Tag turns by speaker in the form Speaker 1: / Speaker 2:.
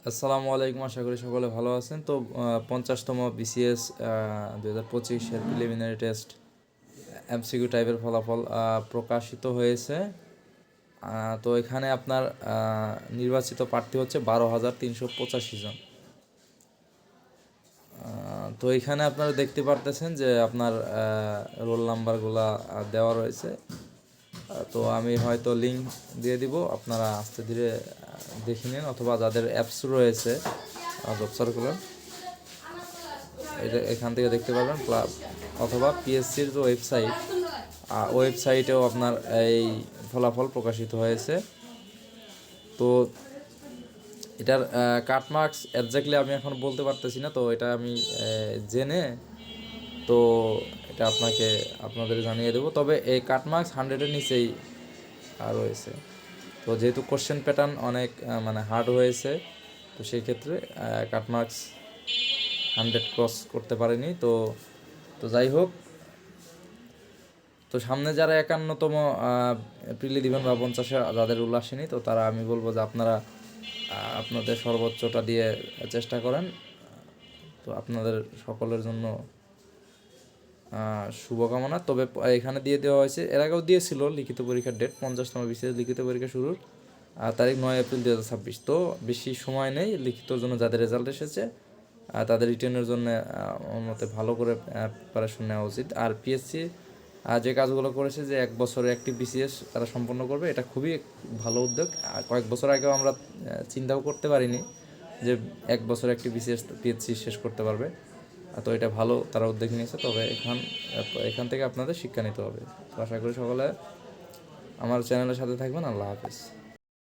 Speaker 1: আসসালামু আলাইকুম, আশা করি সকলে ভালো আছেন। তো 50তম বিসিএস 2025-এর প্রিলিমিনারি টেস্ট এমসিকিউ টাইপের ফলাফল প্রকাশিত হয়েছে। তো এখানে আপনার নির্বাচিত প্রার্থী হচ্ছে 12,385 জন। তো এখানে আপনারা দেখতে পারতেছেন যে আপনার রোল নাম্বারগুলা দেওয়া রয়েছে। তো আমি হয়তো লিঙ্ক দিয়ে দিব, আপনারা আস্তে ধীরে দেখে নিন, অথবা যাদের অ্যাপস রয়েছে জব সার্কুলার এটা এখান থেকে দেখতে পারবেন, অথবা পিএসসির যে ওয়েবসাইটেও আপনার এই ফলাফল প্রকাশিত হয়েছে। তো এটার কাট মার্কস এক্স্যাক্টলি আমি এখন বলতে পারতেছি না, তো এটা আমি জেনে তো এটা আপনাদের জানিয়ে দেবো। তবে এই কাট মার্কস 100-এর নিচেই রয়েছে। তো যেহেতু কোশ্চেন প্যাটার্ন অনেক মানে হার্ড হয়েছে, তো সেই ক্ষেত্রে কাট মার্কস 100 ক্রস করতে পারেনি। তো তো যাই হোক, তো সামনে যারা 51তম প্রিলি দিবেন বা 50-এ যাদের রুল আসেনি, তো তারা আমি বলবো যে আপনারা আপনাদের সর্বোচ্চটা দিয়ে চেষ্টা করেন। তো আপনাদের সকলের জন্য শুভকামনা। তবে এখানে দিয়ে দেওয়া হয়েছে, এর আগেও দিয়েছিল লিখিত পরীক্ষার ডেট, 50তম বিসিএস লিখিত পরীক্ষা শুরুর তারিখ 9 এপ্রিল 2026। তো বেশি সময় নেই লিখিতর জন্য। যাদের রেজাল্ট এসেছে তাদের রিটেনের জন্য আমার মতে ভালো করে প্রিপারেশন নেওয়া উচিত। আর পিএসসি যে কাজগুলো করেছে, যে 1 বছরে একটি বিসিএস তারা সম্পন্ন করবে, এটা খুবই ভালো উদ্যোগ। আর কয়েক বছর আগেও আমরা চিন্তাও করতে পারিনি যে 1 বছরে একটি বিসিএস পিএসসি শেষ করতে পারবে। তো এটা ভালো তারা উদ্যোগ নিয়েছে। তবে এখান থেকে আপনাদের শিক্ষা নিতে হবে। তো আশা করি সকলে আমার চ্যানেলের সাথে থাকবেন। আল্লাহ হাফেজ।